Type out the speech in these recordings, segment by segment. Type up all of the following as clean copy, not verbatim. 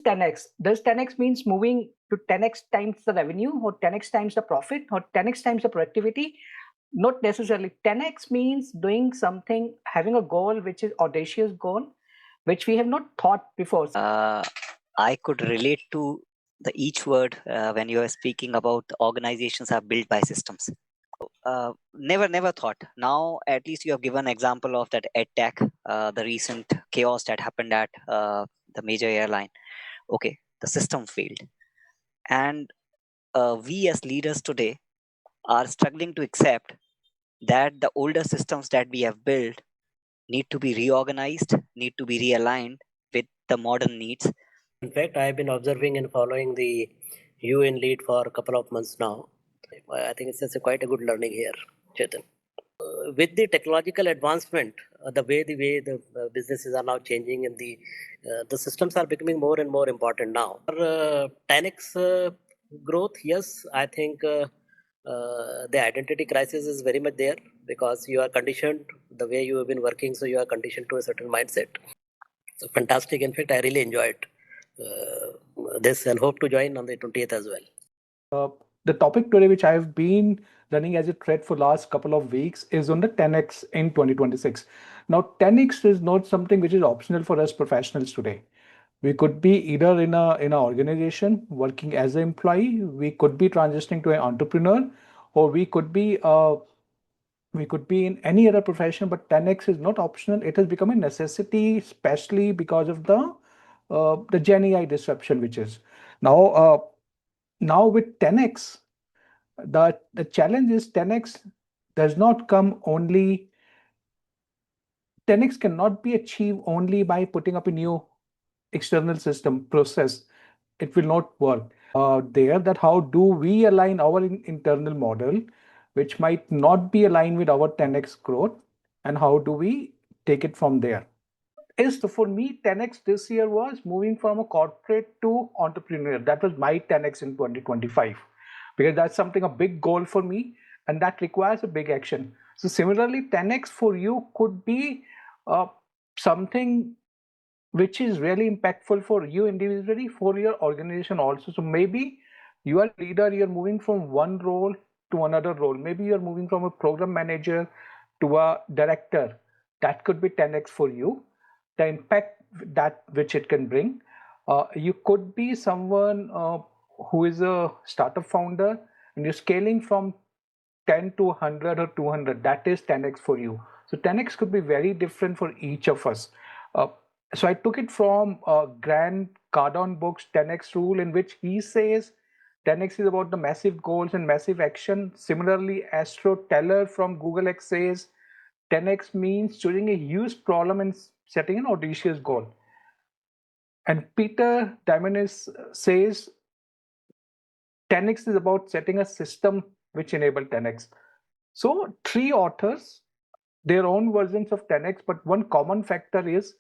10x. Does 10x means moving to 10x times the revenue or 10x times the profit or 10x times the productivity? Not necessarily. 10x means doing something, having a goal which is audacious goal, which we have not thought before. I could relate to the each word when you are speaking about organizations are built by systems. Never thought. Now at least you have given example of that EdTech, the recent chaos that happened at the major airline. Okay, the system failed, and we as leaders today are struggling to accept that the older systems that we have built need to be reorganized, need to be realigned with the modern needs. In fact, I have been observing and following the UinLEAD for a couple of months now. I think it's quite a good learning here, Chetan. With the technological advancement, the way the businesses are now changing, and the systems are becoming more and more important now. For 10x growth, yes, I think the identity crisis is very much there, because you are conditioned the way you have been working, so you are conditioned to a certain mindset. So fantastic. In fact, I really enjoyed this and hope to join on the 20th as well. The topic today, which I have been running as a thread for last couple of weeks, is on the 10x in 2026. Now, 10x is not something which is optional for us professionals today. We could be either in a organization working as an employee, we could be transitioning to an entrepreneur, or we could be in any other profession. But 10x is not optional; it has become a necessity, especially because of the Gen AI disruption, which is now. Now with 10x, the challenge is 10x does not come only, 10x cannot be achieved only by putting up a new external system process. It will not work. There, that how do we align our internal model, which might not be aligned with our 10x growth, and how do we take it from there? So for me, 10x this year was moving from a corporate to entrepreneur. That was my 10x in 2025, because that's something, a big goal for me, and that requires a big action. So similarly, 10x for you could be something which is really impactful for you individually, for your organization also. So maybe you are a leader, you're moving from one role to another role. Maybe you're moving from a program manager to a director. That could be 10x for you, the impact that which it can bring. You could be someone who is a startup founder, and you're scaling from 10 to 100 or 200. That is 10x for you. So 10x could be very different for each of us. So I took it from Grant Cardone book's 10x rule, in which he says 10x is about the massive goals and massive action. Similarly, Astro Teller from Google X says 10x means choosing a huge problem and setting an audacious goal. And Peter Diamandis says 10x is about setting a system which enable 10x. So three authors, their own versions of 10x, but one common factor is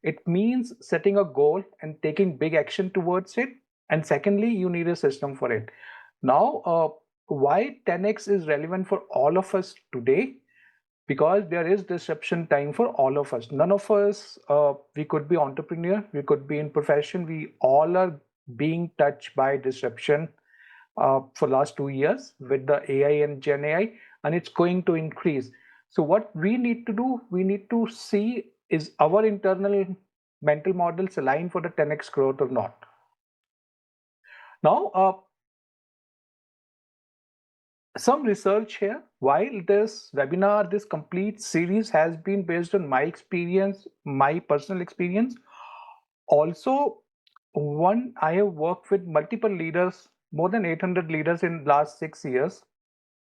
it means setting a goal and taking big action towards it. And secondly, you need a system for it. Now, why 10x is relevant for all of us today? Because there is disruption time for all of us. None of us, we could be entrepreneur, we could be in profession, we all are being touched by disruption for last 2 years with the AI and Gen AI, and it's going to increase. So what we need to do, we need to see, is our internal mental models aligned for the 10x growth or not? Now, some research here. While this webinar, this complete series has been based on my experience, my personal experience. Also, I have worked with multiple leaders, more than 800 leaders in last 6 years,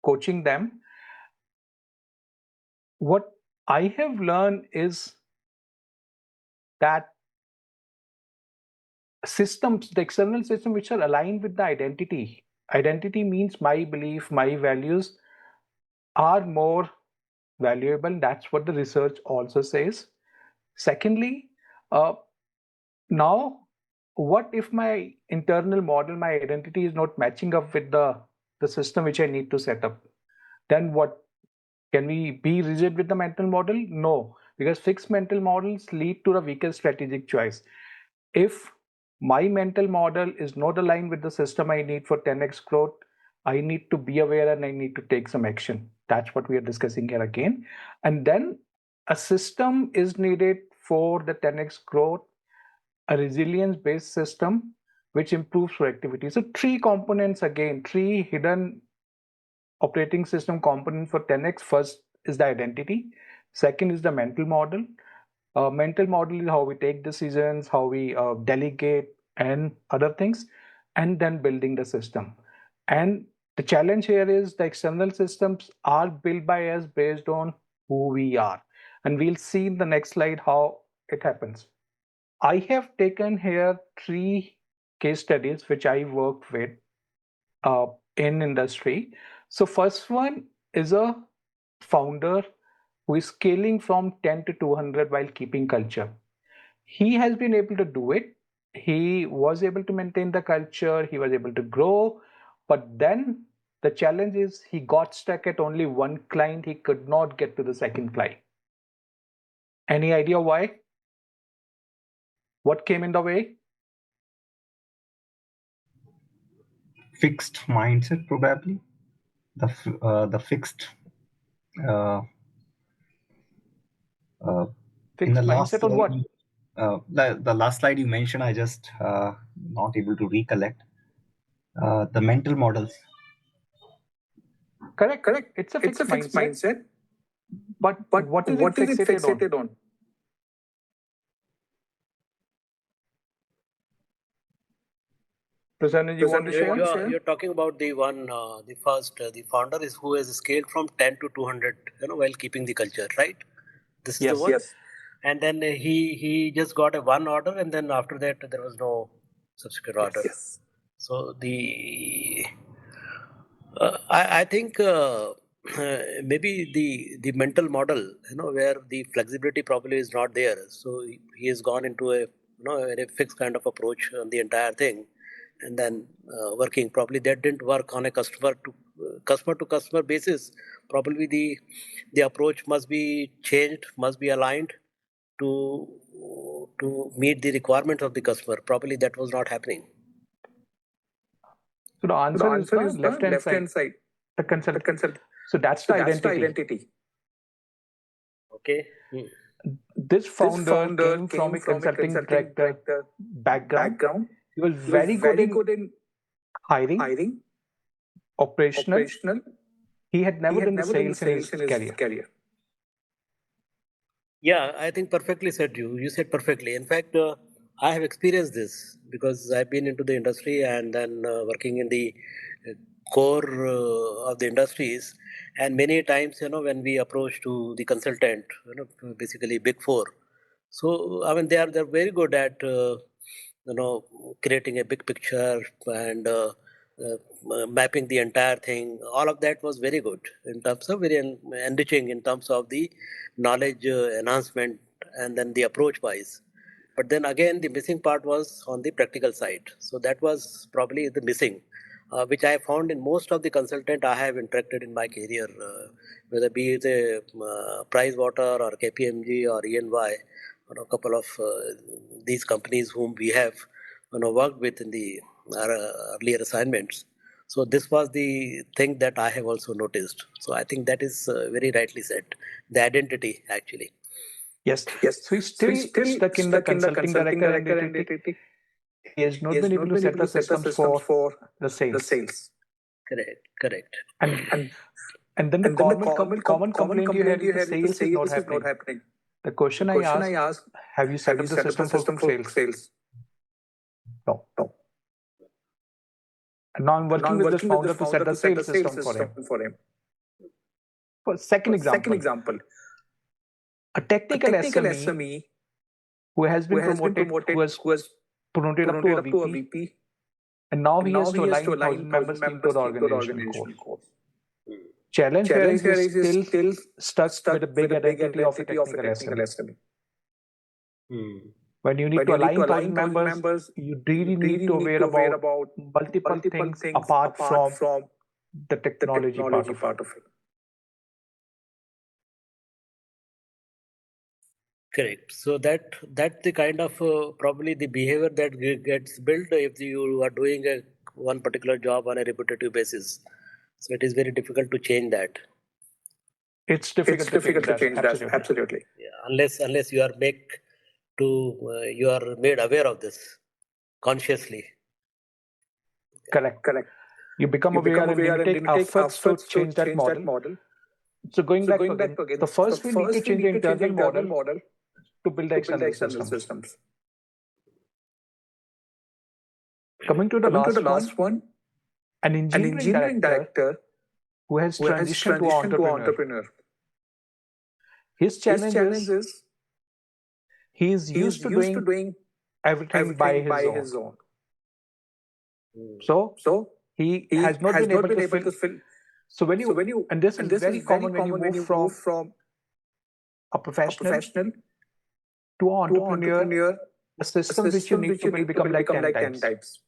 coaching them. What I have learned is that systems, the external system which are aligned with the identity means my belief, my values, are more valuable. That's what the research also says. Secondly, now, what if my internal model, my identity is not matching up with the system which I need to set up? Then what? Can we be rigid with the mental model? No, because fixed mental models lead to the weakest strategic choice. If My mental model is not aligned with the system I need for 10x growth. I need to be aware and I need to take some action. That's what we are discussing here again. And then a system is needed for the 10x growth, a resilience-based system which improves productivity. So three components again, three hidden operating system components for 10x. First is the identity. Second is the mental model. Mental model is how we take decisions, how we delegate and other things, and then building the system. And the challenge here is the external systems are built by us based on who we are. And we'll see in the next slide how it happens. I have taken here three case studies which I worked with in industry. So first one is a founder who is scaling from 10 to 200 while keeping culture. He has been able to do it. He was able to maintain the culture. He was able to grow. But then the challenge is he got stuck at only one client. He could not get to the second client. Any idea why? What came in the way? Fixed mindset, probably. The fixed. In Fixed the last mindset on what? the last slide you mentioned, I just not able to recollect. The mental models. Correct. It's a fixed mindset. But what is it fixated on? Prasanna, you want to share? You're talking about the one, the first, the founder is who has scaled from 10 to 200, while keeping the culture, right? This is the one. Yes. And then he just got a one order, and then after that there was no subsequent order. Yes. So I think maybe the mental model, where the flexibility probably is not there. So he has gone into a very fixed kind of approach on the entire thing, and then working. Probably that didn't work on a customer to customer basis. Probably the approach must be changed, must be aligned to meet the requirements of the customer. Probably that was not happening. So the answer is the left-hand side. The consult. So that's the identity. Okay. This founder came from a consulting director background. He was very good in hiring, operational. He had never done the sales in his career. Yeah, I think perfectly said you. You said perfectly. In fact, I have experienced this because I've been into the industry and then working in the core of the industries. And many times, when we approach to the consultant, basically Big Four. So I mean, they're very good at creating a big picture and mapping the entire thing. All of that was very good in terms of very enriching in terms of the knowledge enhancement and then the approach wise. But then again, the missing part was on the practical side. So that was probably the missing, which I found in most of the consultant I have interacted in my career, whether be it a Pricewater or KPMG or EY, or a couple of these companies whom we have worked with in the earlier assignments. So this was the thing that I have also noticed. So I think that is very rightly said. The identity actually. Yes. So he's still stuck in the consulting director identity. He has not been able to set the systems for the sales. Correct. And then the common complaint you had is the sales is not happening. The question I asked, have you set up the system for sales? No. And now I'm working with this founder to set the sales system for him. For second example, a technical SME who has been promoted, who was promoted up to a VP, and now he has to align 1,000 members into the organizational course. Challenge here is still stuck with a big identity of a technical SME. When you need to align 1,000 members, you really need to aware about multiple things apart from the technology part of it. Correct. So that's the kind of probably the behavior that gets built if you are doing one particular job on a repetitive basis. So it is very difficult to change that. It's difficult to change that. Absolutely. Absolutely. Yeah, unless you are you are made aware of this consciously. Correct. You become aware and then you take efforts to change that model. So going back again, the first we need to change the internal model to build the external systems. Coming to the last one, an engineering director who has transitioned to entrepreneur. His challenge is he is used to doing everything by his own. So he has not been able to fill. So when you and this is very common when you move from a professional to an entrepreneur, the systems which you need to build become like 10 types.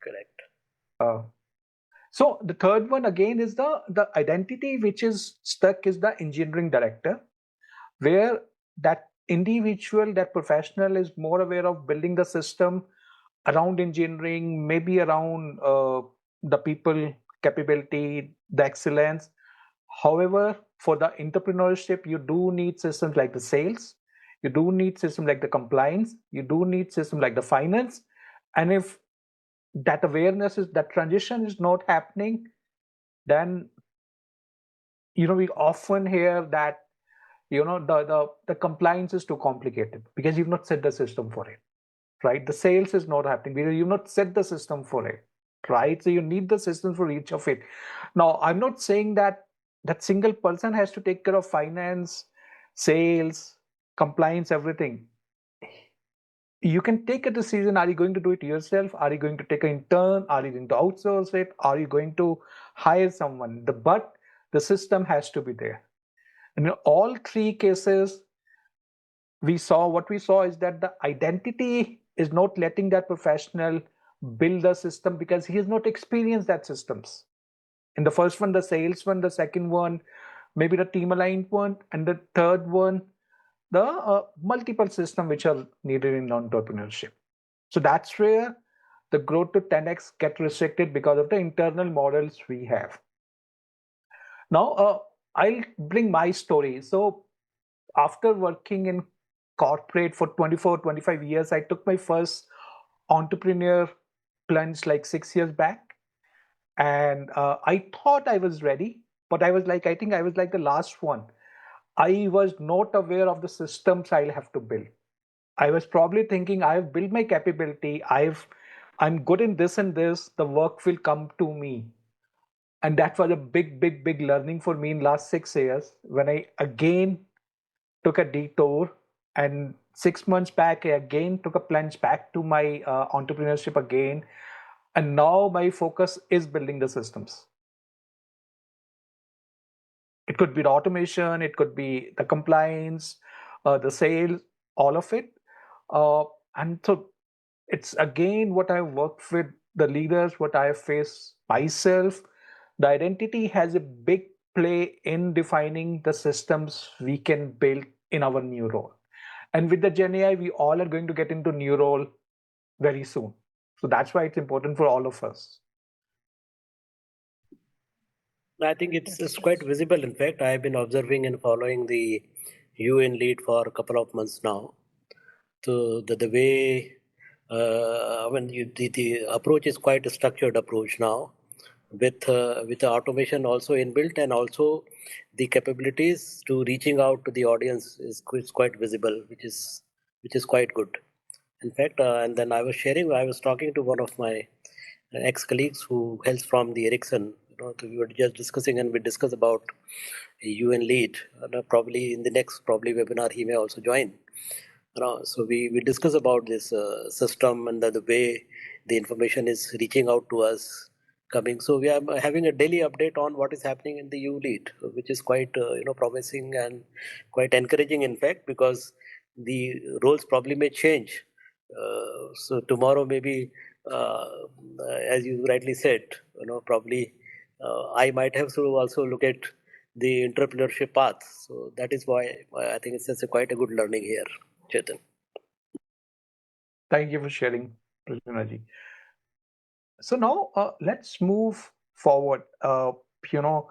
Correct. So the third one again is the identity which is stuck is the engineering director, where that individual, that professional is more aware of building the system around engineering, maybe around the people capability, the excellence. However, for the entrepreneurship, you do need systems like the sales, you do need systems like the compliance, you do need systems like the finance. And if that awareness is that transition is not happening, then we often hear that the compliance is too complicated because you've not set the system for it, right? The sales is not happening because you've not set the system for it, right? So you need the system for each of it. Now, I'm not saying that single person has to take care of finance, sales, compliance, everything. You can take a decision. Are you going to do it yourself? Are you going to take an intern? Are you going to outsource it? Are you going to hire someone? But the system has to be there. And in all three cases, what we saw is that the identity is not letting that professional build a system because he has not experienced that systems. In the first one, the sales one, the second one, maybe the team aligned one, and the third one, the multiple system which are needed in entrepreneurship. So that's where the growth to 10x get restricted because of the internal models we have. Now, I'll bring my story. So after working in corporate for 24, 25 years, I took my first entrepreneur plunge like 6 years back. And I thought I was ready, but I think I was like the last one. I was not aware of the systems I'll have to build. I was probably thinking I've built my capability. I'm good in this and this. The work will come to me. And that was a big learning for me in last 6 years when I again took a detour, and 6 months back I again took a plunge back to my entrepreneurship again, and now my focus is building the systems. It could be the automation, it could be the compliance, the sales, all of it. And so it's again what I've worked with the leaders, what I have faced myself. The identity has a big play in defining the systems we can build in our new role. And with the Gen AI, we all are going to get into new role very soon. So that's why it's important for all of us. I think it's quite visible. In fact, I have been observing and following the UinLEAD for a couple of months now. So the way the approach is quite a structured approach now, with the automation also inbuilt, and also the capabilities to reaching out to the audience is quite visible, which is quite good. In fact, and then I was talking to one of my ex-colleagues who hails from the Ericsson. We were just discussing, and we discussed about UinLEAD. Probably in the next webinar, he may also join. So we discuss about this system and the way the information is reaching out to us coming. So we are having a daily update on what is happening in the UinLEAD, which is quite promising and quite encouraging, in fact, because the roles probably may change. So tomorrow maybe, as you rightly said, probably I might have to also look at the entrepreneurship path. So that is why I think it's quite a good learning here, Chetan. Thank you for sharing, Pradyumna. So now let's move forward. You know,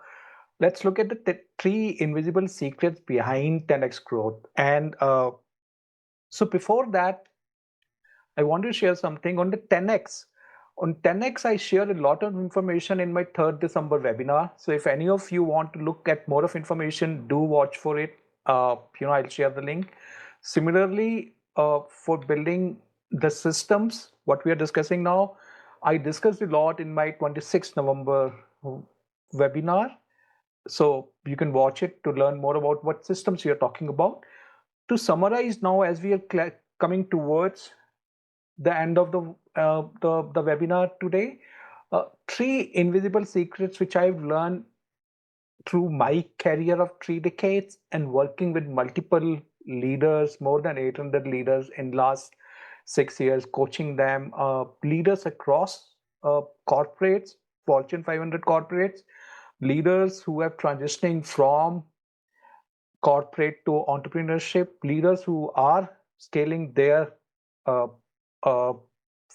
let's look at the three invisible secrets behind 10x growth. And so before that, I want to share something on the 10x. On 10x, I shared a lot of information in my 3rd December webinar. So if any of you want to look at more of information, do watch for it. I'll share the link. Similarly, for building the systems, what we are discussing now, I discussed a lot in my 26th November webinar. So you can watch it to learn more about what systems we are talking about. To summarize now, as we are coming towards the end of the webinar today, 3 invisible secrets which I've learned through my career of 3 decades and working with multiple leaders, more than 800 leaders in last 6 years, coaching them, leaders across corporates, Fortune 500 corporates, leaders who are transitioning from corporate to entrepreneurship, leaders who are scaling their uh, uh,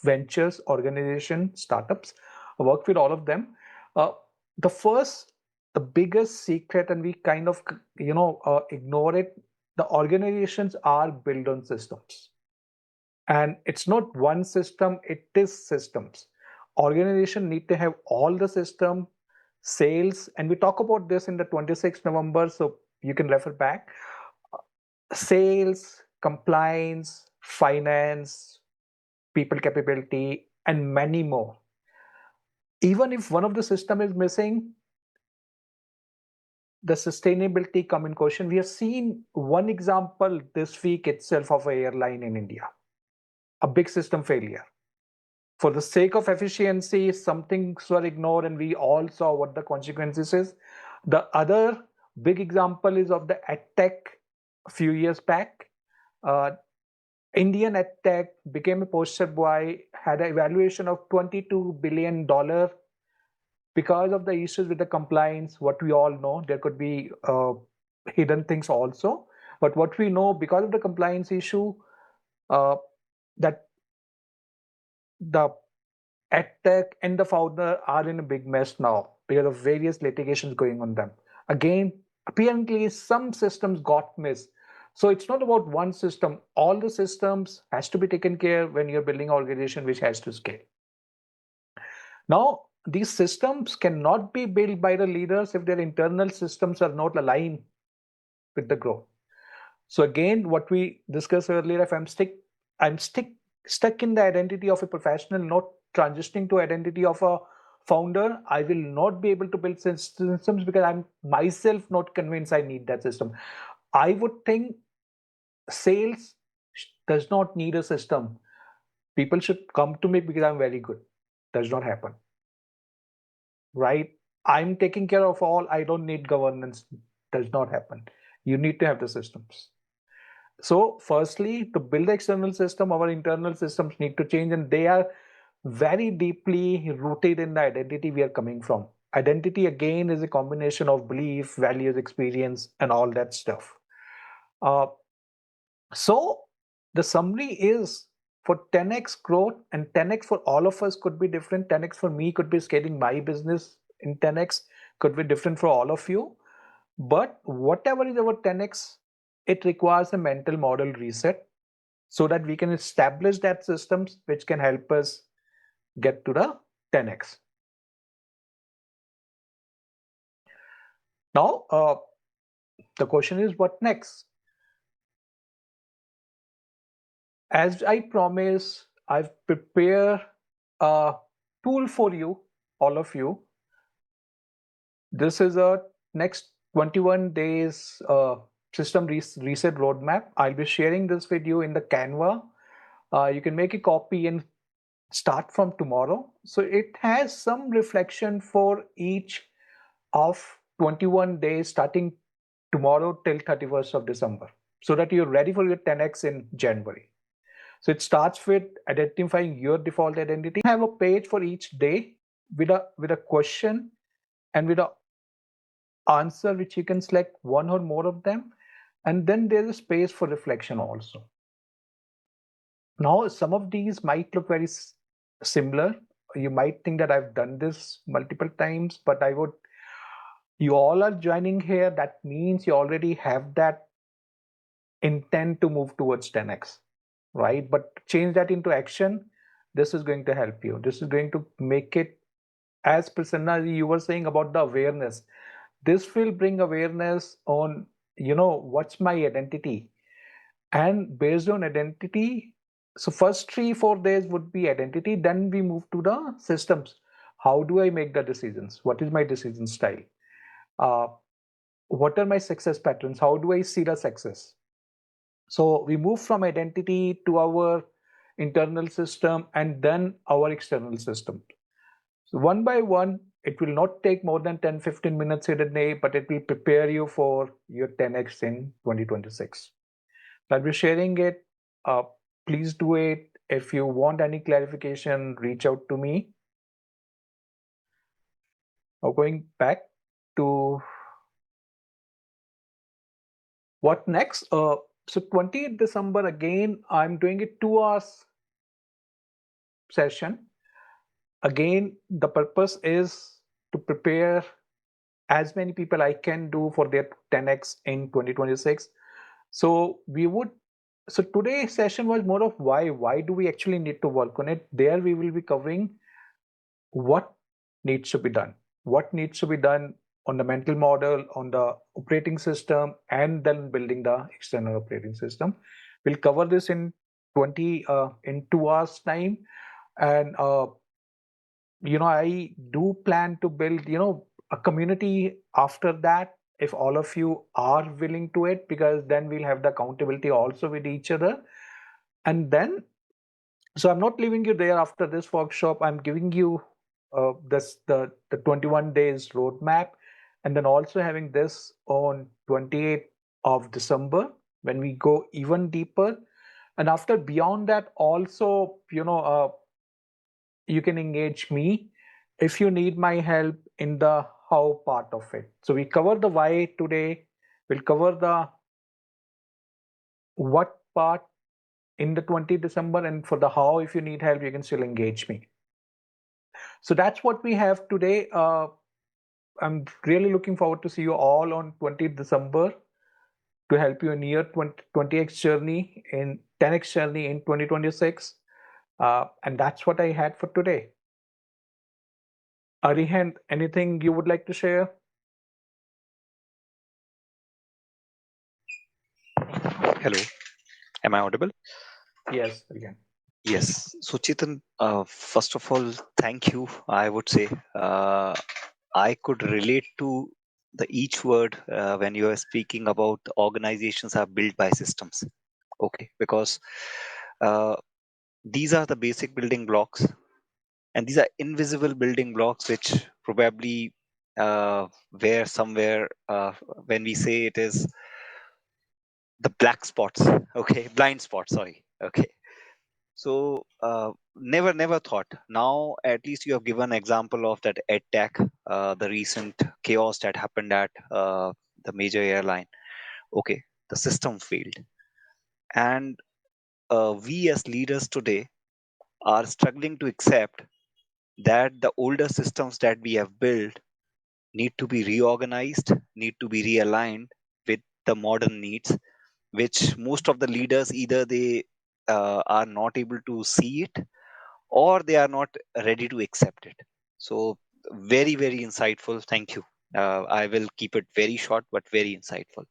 ventures, organization, startups. I work with all of them. The first, the biggest secret, and we kind of ignore it. The organizations are built on systems, and it's not one system; it is systems. Organization need to have all the system, sales, and we talk about this in the 26th November, so you can refer back. Sales, compliance, finance, people capability, and many more. Even if one of the system is missing, the sustainability come in question. We have seen one example this week itself of an airline in India, a big system failure. For the sake of efficiency, some things were ignored, and we all saw what the consequences is. The other big example is of the EdTech a few years back. Indian EdTech became a poster boy, had an evaluation of $22 billion because of the issues with the compliance. What we all know, there could be hidden things also. But what we know, because of the compliance issue, that the EdTech and the founder are in a big mess now because of various litigations going on them. Again, apparently some systems got missed. So it's not about one system. All the systems has to be taken care when you're building an organization which has to scale. Now, these systems cannot be built by the leaders if their internal systems are not aligned with the growth. So again, what we discussed earlier, if I'm stuck in the identity of a professional, not transitioning to identity of a founder, I will not be able to build systems because I'm myself not convinced I need that system. I would think sales does not need a system. People should come to me because I'm very good. Does not happen. Right? I'm taking care of all. I don't need governance. Does not happen. You need to have the systems. So firstly, to build the external system, our internal systems need to change, and they are very deeply rooted in the identity we are coming from. Identity, again, is a combination of belief, values, experience, and all that stuff. So the summary is, for 10x growth, and 10x for all of us could be different. 10x for me could be scaling my business in 10x, could be different for all of you. But whatever is our 10x, it requires a mental model reset so that we can establish that systems which can help us get to the 10x. Now, the question is, what next? As I promise, I've prepared a tool for you, all of you. This is a next 21 days system reset roadmap. I'll be sharing this with you in the Canva. You can make a copy and start from tomorrow. So it has some reflection for each of 21 days starting tomorrow till 31st of December, so that you're ready for your 10x in January. So it starts with identifying your default identity. You have a page for each day with a question and with a answer which you can select one or more of them, and then there's a space for reflection also. Now, some of these might look very similar. You might think that I've done this multiple times, but you all are joining here. That means you already have that intent to move towards 10x, right? But change that into action. This is going to help you. This is going to make it, as Prasanna, you were saying about the awareness. This will bring awareness on, what's my identity? And based on identity, so first 3-4 days would be identity. Then we move to the systems. How do I make the decisions? What is my decision style? What are my success patterns? How do I see the success? So we move from identity to our internal system and then our external system. So one by one, it will not take more than 10-15 minutes in a day, but it will prepare you for your 10x in 2026. I'll be sharing it. Please do it. If you want any clarification, reach out to me. Now going back to what next? So 20th December, again, I'm doing a 2 hours session. Again, the purpose is to prepare as many people I can do for their 10x in 2026. So today's session was more of why. Why do we actually need to work on it? There we will be covering what needs to be done. What needs to be done on the mental model, on the operating system, and then building the external operating system. We'll cover this in 2 hours time. And I do plan to build, a community after that, if all of you are willing to it, because then we'll have the accountability also with each other. And then, so I'm not leaving you there after this workshop. I'm giving you the 21 days roadmap, and then also having this on 28th of December when we go even deeper. And after beyond that, also, you can engage me if you need my help in the how part of it. So we cover the why today. We'll cover the what part in the 20th December, and for the how, if you need help, you can still engage me. So that's what we have today. I'm really looking forward to see you all on 20th December to help you in your 20x journey, in 10x journey in 2026. And that's what I had for today. Arihant, anything you would like to share? Hello, am I audible? Yes, Arihant. Yes. So Chetan, first of all, thank you. I would say I could relate to the each word when you are speaking about organizations are built by systems. Okay, because these are the basic building blocks, and these are invisible building blocks which probably where somewhere when we say it is the black spots, okay, blind spots, sorry, okay. So never thought. Now at least you have given example of that EdTech, the recent chaos that happened at the major airline. Okay, the system failed, and we as leaders today are struggling to accept that the older systems that we have built need to be reorganized, need to be realigned with the modern needs, which most of the leaders either they are not able to see it or they are not ready to accept it. So very insightful. Thank you. I will keep it very short but very insightful.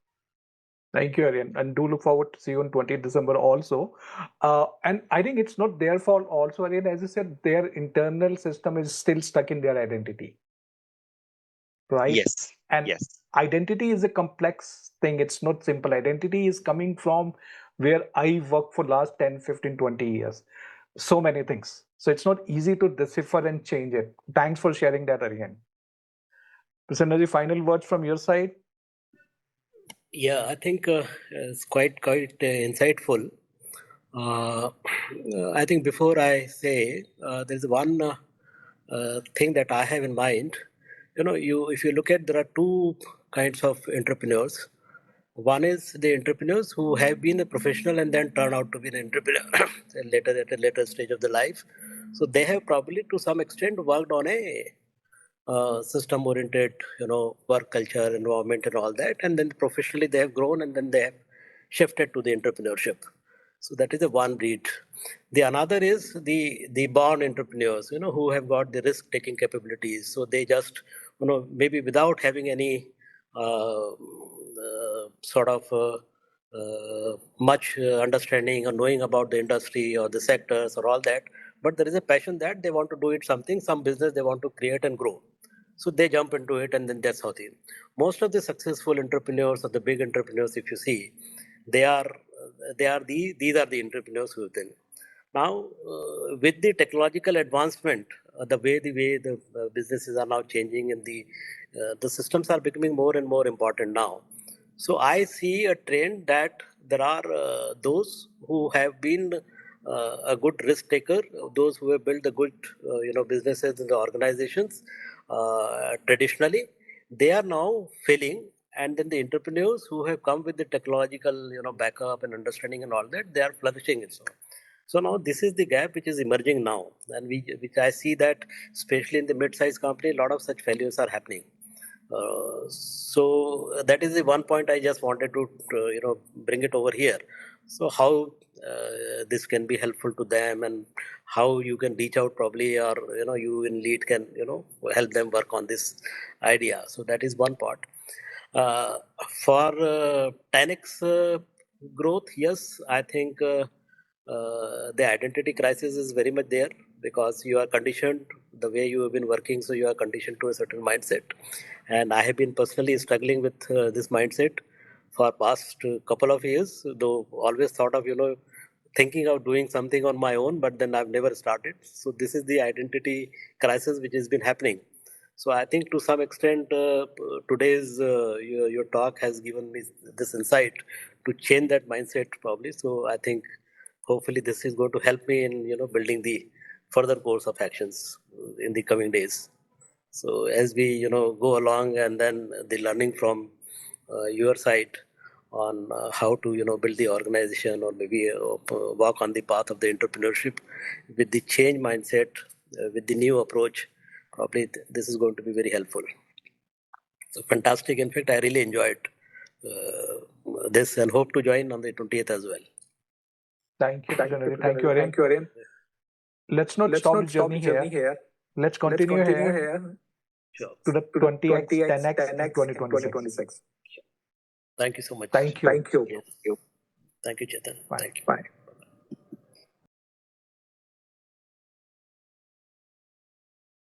Thank you, Aryan, and do look forward to see you on 20th December also. And I think it's not their fault also, Aryan. As I said, their internal system is still stuck in their identity, right? Yes. And Yes. identity is a complex thing. It's not simple. Identity is coming from where I work for last 10, 15, 20 years. So many things. So it's not easy to decipher and change it. Thanks for sharing that, Aryan. Prasannaji, final words from your side? Yeah, I think it's quite insightful. I think before I say, there's one thing that I have in mind. If you look at, there are two kinds of entrepreneurs. One is the entrepreneurs who have been a professional and then turn out to be an entrepreneur at a later stage of the life. So they have probably to some extent worked on a system-oriented, work culture, environment, and all that. And then professionally they have grown, and then they have shifted to the entrepreneurship. So that is the one breed. The another is the born entrepreneurs, who have got the risk-taking capabilities. So they just, maybe without having any much understanding or knowing about the industry or the sectors or all that, but there is a passion that they want to do it something, some business they want to create and grow. So they jump into it, and then that's how they. Most of the successful entrepreneurs or the big entrepreneurs, if you see, these are the entrepreneurs who have been. Now, with the technological advancement, the way the businesses are now changing, and the systems are becoming more and more important now. So I see a trend that there are those who have been a good risk taker, those who have built the good businesses and the organizations traditionally, they are now failing, and then the entrepreneurs who have come with the technological backup and understanding and all that, they are flourishing and so on. So now this is the gap which is emerging now, and which I see that especially in the mid-sized company, a lot of such failures are happening. So that is the one point I just wanted to bring it over here. So how this can be helpful to them, and how you can reach out probably, or you in lead can help them work on this idea. So that is one part. For 10x growth, yes, I think the identity crisis is very much there, because you are conditioned the way you have been working, so you are conditioned to a certain mindset. And I have been personally struggling with this mindset for past couple of years, though always thought of thinking of doing something on my own, but then I've never started. So this is the identity crisis which has been happening. So I think to some extent today's your talk has given me this insight to change that mindset probably. So I think hopefully this is going to help me in building the further course of actions in the coming days. So as we go along, and then the learning from your side on how to build the organization, or maybe walk on the path of the entrepreneurship with the change mindset, with the new approach, probably this is going to be very helpful. So fantastic. In fact, I really enjoyed this, and hope to join on the 20th as well. Thank you, Visionary. Thank you, Arun. Let's not stop the journey here. Let's continue here Sure. to the 20x, 10x in 2026. Thank you so much. Thank you. Yes. Thank you, Chetan. Bye. Thank you. Bye.